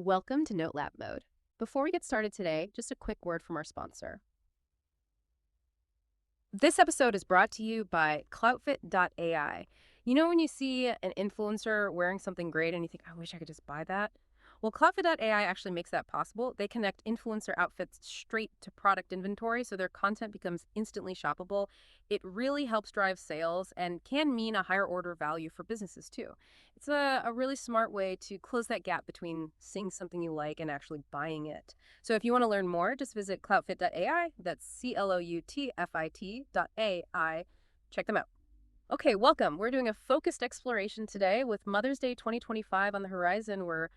Welcome to Note Lab Mode. Before we get started today, just a quick word from our sponsor. This episode is brought to you by Cloutfit.ai. You know when you see an influencer wearing something great and you think, I wish I could just buy that? Well, Cloutfit.ai actually makes that possible. They connect influencer outfits straight to product inventory, so their content becomes instantly shoppable. It really helps drive sales and can mean a higher order value for businesses too. It's a really smart way to close that gap between seeing something you like and actually buying it. So if you want to learn more, just visit cloutfit.ai. That's CLOUTFIT.ai. Check them out. Okay, welcome. We're doing a focused exploration today with Mother's Day 2025 on the horizon. We're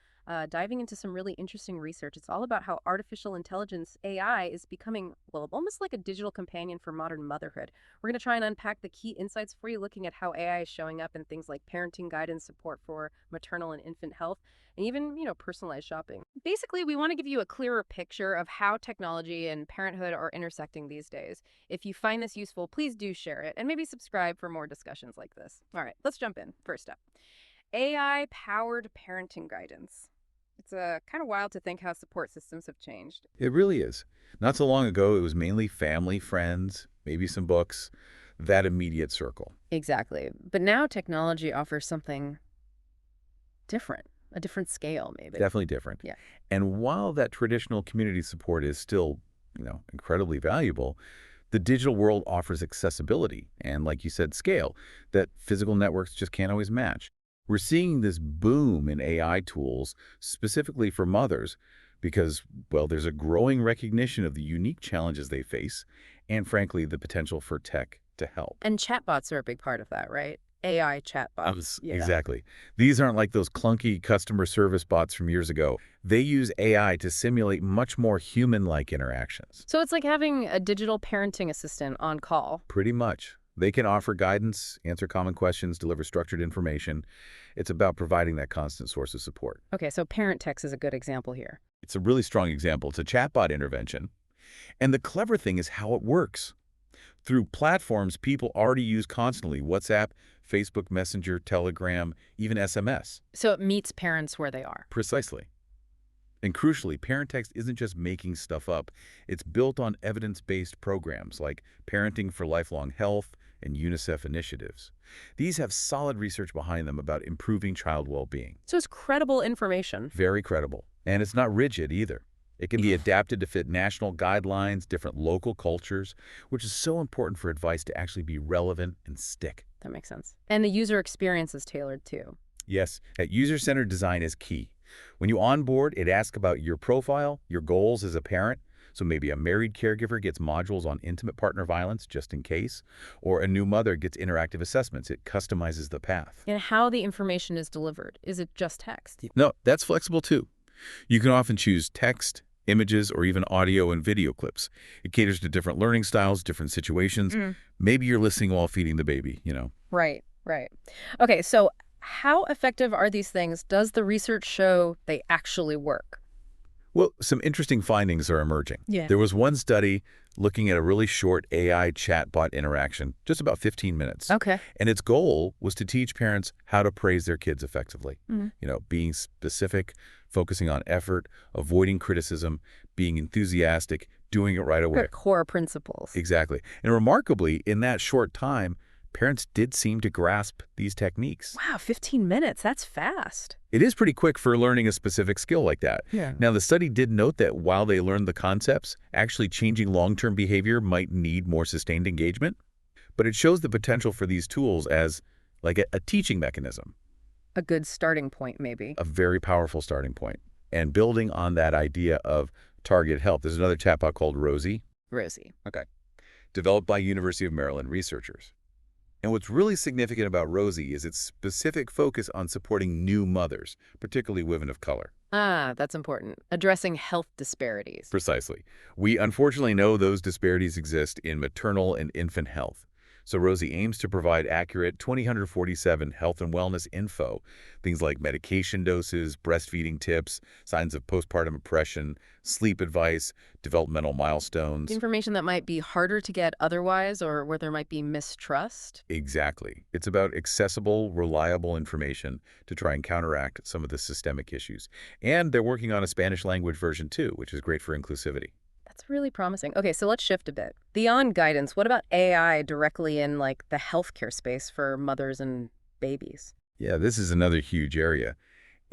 diving into some really interesting research. It's all about how artificial intelligence, AI, is becoming, well, almost like a digital companion for modern motherhood. We're going to try and unpack the key insights for you, looking at how AI is showing up in things like parenting guidance, support for maternal and infant health, and even, personalized shopping. Basically, we want to give you a clearer picture of how technology and parenthood are intersecting these days. If you find this useful, please do share it and maybe subscribe for more discussions like this. All right, let's jump in. First up, AI-powered parenting guidance. It's kind of wild to think how support systems have changed. It really is. Not so long ago, it was mainly family, friends, maybe some books, that immediate circle. Exactly. But now technology offers something different, a different scale, maybe. Definitely different. Yeah. And while that traditional community support is still, incredibly valuable, the digital world offers accessibility and, like you said, scale that physical networks just can't always match. We're seeing this boom in AI tools specifically for mothers because, well, there's a growing recognition of the unique challenges they face and, frankly, the potential for tech to help. And chatbots are a big part of that, right? AI chatbots. Yeah. Exactly. These aren't like those clunky customer service bots from years ago. They use AI to simulate much more human-like interactions. So it's like having a digital parenting assistant on call. Pretty much. They can offer guidance, answer common questions, deliver structured information. It's about providing that constant source of support. Okay, so ParentText is a good example here. It's a really strong example. It's a chatbot intervention. And the clever thing is how it works. Through platforms people already use constantly, WhatsApp, Facebook Messenger, Telegram, even SMS. So it meets parents where they are. Precisely. And crucially, ParentText isn't just making stuff up. It's built on evidence-based programs like Parenting for Lifelong Health and UNICEF initiatives. These have solid research behind them about improving child well-being. So it's credible information. Very credible. And it's not rigid either. It can be adapted to fit national guidelines, different local cultures, which is so important for advice to actually be relevant and stick. That makes sense. And the user experience is tailored too. Yes, that user-centered design is key. When you onboard, it asks about your profile, your goals as a parent. So maybe a married caregiver gets modules on intimate partner violence just in case, or a new mother gets interactive assessments. It customizes the path. And how the information is delivered. Is it just text? No, that's flexible too. You can often choose text, images, or even audio and video clips. It caters to different learning styles, different situations. Maybe you're listening while feeding the baby, Right. Okay, so how effective are these things? Does the research show they actually work? Well, some interesting findings are emerging. Yeah. There was one study looking at a really short AI chatbot interaction, just about 15 minutes. Okay. And its goal was to teach parents how to praise their kids effectively. Being specific, focusing on effort, avoiding criticism, being enthusiastic, doing it right away. Core principles. Exactly. And remarkably, in that short time, parents did seem to grasp these techniques. Wow, 15 minutes. That's fast. It is pretty quick for learning a specific skill like that. Yeah. Now, the study did note that while they learned the concepts, actually changing long-term behavior might need more sustained engagement. But it shows the potential for these tools as like a teaching mechanism. A good starting point, maybe. A very powerful starting point. And building on that idea of targeted help, there's another chatbot called Rosie. Rosie. Okay. Developed by University of Maryland researchers. And what's really significant about Rosie is its specific focus on supporting new mothers, particularly women of color. Ah, that's important. Addressing health disparities. Precisely. We unfortunately know those disparities exist in maternal and infant health. So Rosie aims to provide accurate 2047 health and wellness info, things like medication doses, breastfeeding tips, signs of postpartum depression, sleep advice, developmental milestones. Information that might be harder to get otherwise or where there might be mistrust. Exactly. It's about accessible, reliable information to try and counteract some of the systemic issues. And they're working on a Spanish language version too, which is great for inclusivity. That's really promising. Okay, so let's shift a bit. Beyond guidance, what about AI directly in like the healthcare space for mothers and babies? Yeah, this is another huge area.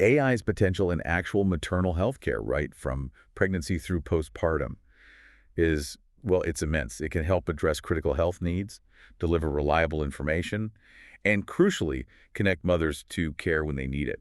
AI's potential in actual maternal health care, right, from pregnancy through postpartum, is, well, it's immense. It can help address critical health needs, deliver reliable information, and crucially, connect mothers to care when they need it.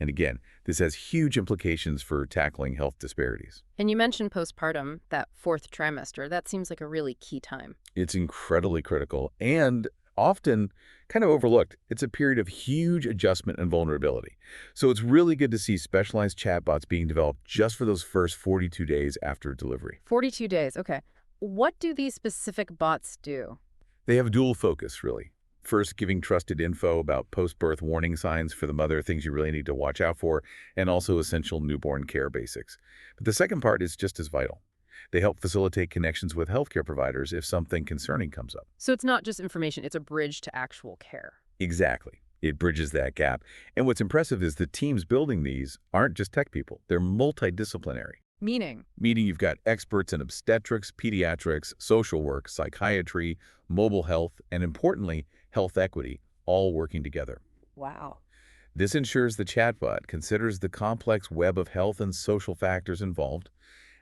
And again, this has huge implications for tackling health disparities. And you mentioned postpartum, that fourth trimester. That seems like a really key time. It's incredibly critical and often kind of overlooked. It's a period of huge adjustment and vulnerability. So it's really good to see specialized chatbots being developed just for those first 42 days after delivery. 42 days, okay. What do these specific bots do? They have dual focus, really. First, giving trusted info about post-birth warning signs for the mother, things you really need to watch out for, and also essential newborn care basics. But the second part is just as vital. They help facilitate connections with healthcare providers if something concerning comes up. So it's not just information, it's a bridge to actual care. Exactly. It bridges that gap. And what's impressive is the teams building these aren't just tech people. They're multidisciplinary. Meaning? Meaning you've got experts in obstetrics, pediatrics, social work, psychiatry, mobile health, and importantly, health equity, all working together. Wow. This ensures the chatbot considers the complex web of health and social factors involved,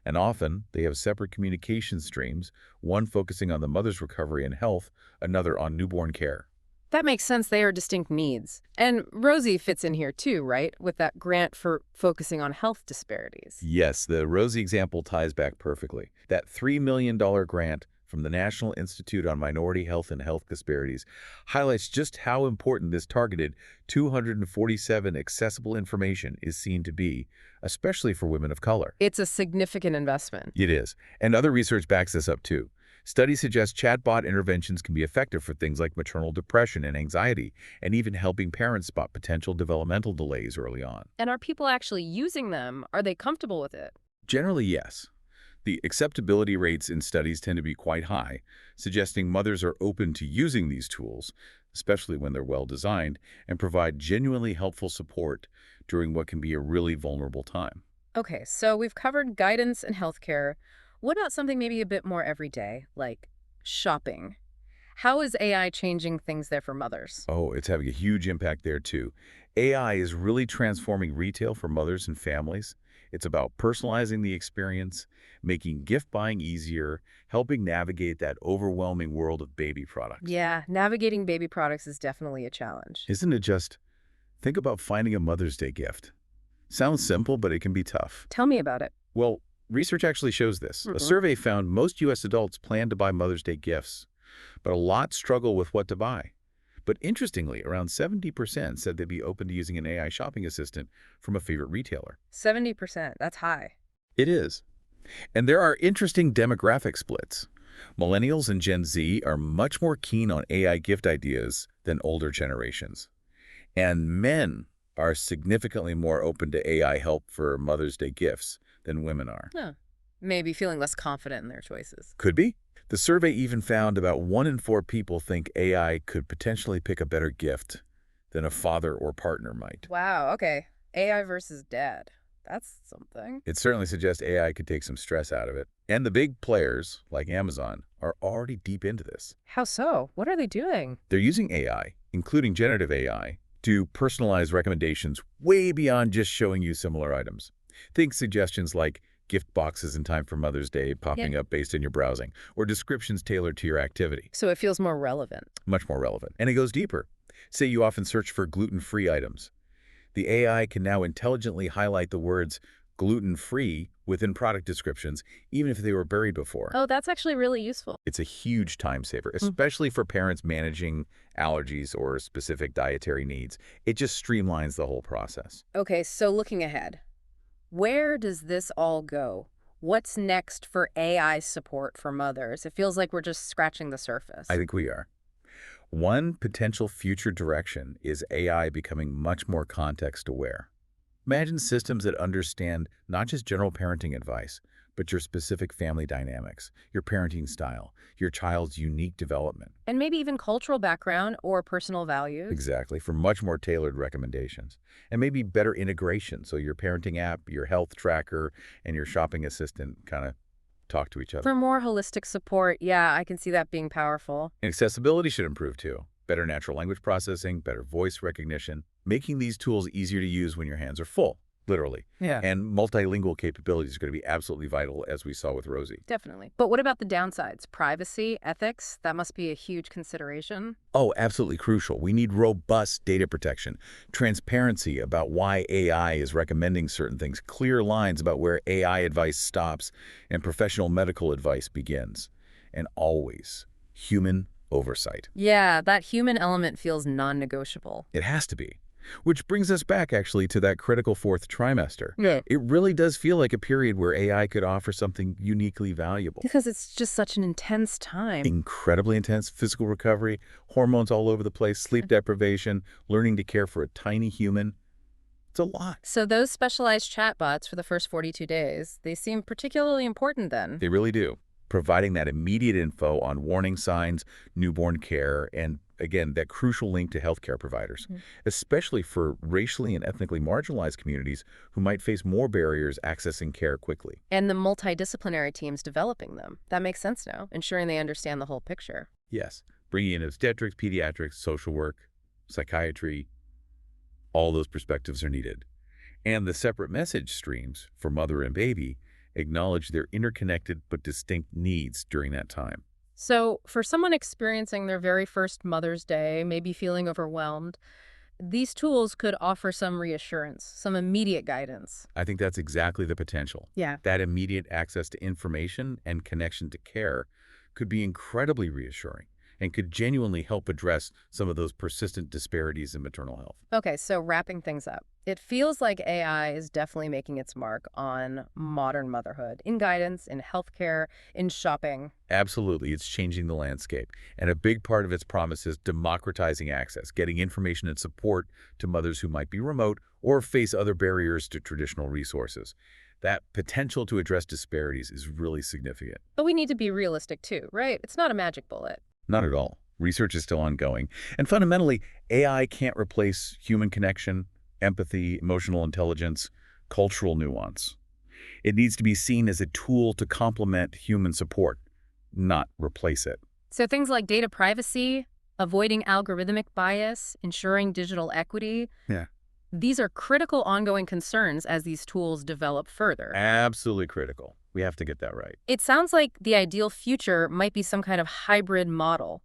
and often they have separate communication streams, one focusing on the mother's recovery and health, another on newborn care. That makes sense. They are distinct needs. And Rosie fits in here too, right? With that grant for focusing on health disparities. Yes, the Rosie example ties back perfectly. That $3 million grant from the National Institute on Minority Health and Health Disparities highlights just how important this targeted 247 accessible information is seen to be, especially for women of color. It's a significant investment. It is. And other research backs this up too. Studies suggest chatbot interventions can be effective for things like maternal depression and anxiety, and even helping parents spot potential developmental delays early on. And are people actually using them? Are they comfortable with it? Generally, yes. The acceptability rates in studies tend to be quite high, suggesting mothers are open to using these tools, especially when they're well designed, and provide genuinely helpful support during what can be a really vulnerable time. Okay, so we've covered guidance and healthcare. What about something maybe a bit more everyday, like shopping? How is AI changing things there for mothers? Oh, it's having a huge impact there too. AI is really transforming retail for mothers and families. It's about personalizing the experience, making gift buying easier, helping navigate that overwhelming world of baby products. Yeah, navigating baby products is definitely a challenge. Isn't it just, think about finding a Mother's Day gift. Sounds simple, but it can be tough. Tell me about it. Well, research actually shows this. A Mhm. survey found most U.S. adults plan to buy Mother's Day gifts, but a lot struggle with what to buy. But interestingly, around 70% said they'd be open to using an AI shopping assistant from a favorite retailer. 70%, that's high. It is. And there are interesting demographic splits. Millennials and Gen Z are much more keen on AI gift ideas than older generations. And men are significantly more open to AI help for Mother's Day gifts than women are. Huh. Maybe feeling less confident in their choices. Could be. The survey even found about 1 in 4 people think AI could potentially pick a better gift than a father or partner might. Wow, okay. AI versus dad. That's something. It certainly suggests AI could take some stress out of it. And the big players, like Amazon, are already deep into this. How so? What are they doing? They're using AI, including generative AI, to personalize recommendations way beyond just showing you similar items. Think suggestions like gift boxes in time for Mother's Day popping up based on your browsing, or descriptions tailored to your activity. So it feels more relevant. Much more relevant. And it goes deeper. Say you often search for gluten-free items. The AI can now intelligently highlight the words gluten-free within product descriptions, even if they were buried before. Oh, that's actually really useful. It's a huge time saver, especially for parents managing allergies or specific dietary needs. It just streamlines the whole process. Okay, so looking ahead, where does this all go? What's next for AI support for mothers? It feels like we're just scratching the surface. I think we are. One potential future direction is AI becoming much more context-aware. Imagine systems that understand not just general parenting advice, but your specific family dynamics, your parenting style, your child's unique development. And maybe even cultural background or personal values. Exactly, for much more tailored recommendations. And maybe better integration, so your parenting app, your health tracker, and your shopping assistant kind of talk to each other. For more holistic support, yeah, I can see that being powerful. And accessibility should improve too. Better natural language processing, better voice recognition, making these tools easier to use when your hands are full, literally. Yeah. And multilingual capabilities are going to be absolutely vital, as we saw with Rosie. Definitely. But what about the downsides? Privacy, ethics, that must be a huge consideration. Oh, absolutely crucial. We need robust data protection, transparency about why AI is recommending certain things, clear lines about where AI advice stops and professional medical advice begins, and always human oversight. Yeah, that human element feels non-negotiable. It has to be. Which brings us back, actually, to that critical fourth trimester. Yeah. It really does feel like a period where AI could offer something uniquely valuable. Because it's just such an intense time. Incredibly intense physical recovery, hormones all over the place, sleep deprivation, learning to care for a tiny human. It's a lot. So those specialized chatbots for the first 42 days, they seem particularly important then. They really do. Providing that immediate info on warning signs, newborn care, and again, that crucial link to healthcare providers, especially for racially and ethnically marginalized communities who might face more barriers accessing care quickly. And the multidisciplinary teams developing them. That makes sense now, ensuring they understand the whole picture. Yes, bringing in obstetrics, pediatrics, social work, psychiatry, all those perspectives are needed. And the separate message streams for mother and baby acknowledge their interconnected but distinct needs during that time. So for someone experiencing their very first Mother's Day, maybe feeling overwhelmed, these tools could offer some reassurance, some immediate guidance. I think that's exactly the potential. Yeah. That immediate access to information and connection to care could be incredibly reassuring and could genuinely help address some of those persistent disparities in maternal health. Okay, so wrapping things up. It feels like AI is definitely making its mark on modern motherhood, in guidance, in healthcare, in shopping. Absolutely, it's changing the landscape. And a big part of its promise is democratizing access, getting information and support to mothers who might be remote or face other barriers to traditional resources. That potential to address disparities is really significant. But we need to be realistic too, right? It's not a magic bullet. Not at all. Research is still ongoing. And fundamentally, AI can't replace human connection, empathy, emotional intelligence, cultural nuance. It needs to be seen as a tool to complement human support, not replace it. So things like data privacy, avoiding algorithmic bias, ensuring digital equity, Yeah. these are critical ongoing concerns as these tools develop further. Absolutely critical. We have to get that right. It sounds like the ideal future might be some kind of hybrid model,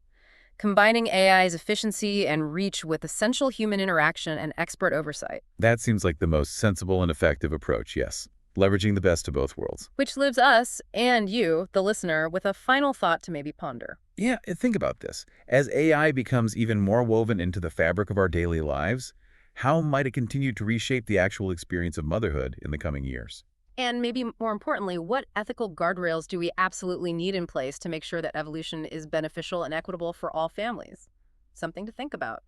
combining AI's efficiency and reach with essential human interaction and expert oversight. That seems like the most sensible and effective approach, yes. Leveraging the best of both worlds. Which leaves us and you, the listener, with a final thought to maybe ponder. Yeah, think about this. As AI becomes even more woven into the fabric of our daily lives, how might it continue to reshape the actual experience of motherhood in the coming years? And maybe more importantly, what ethical guardrails do we absolutely need in place to make sure that evolution is beneficial and equitable for all families? Something to think about.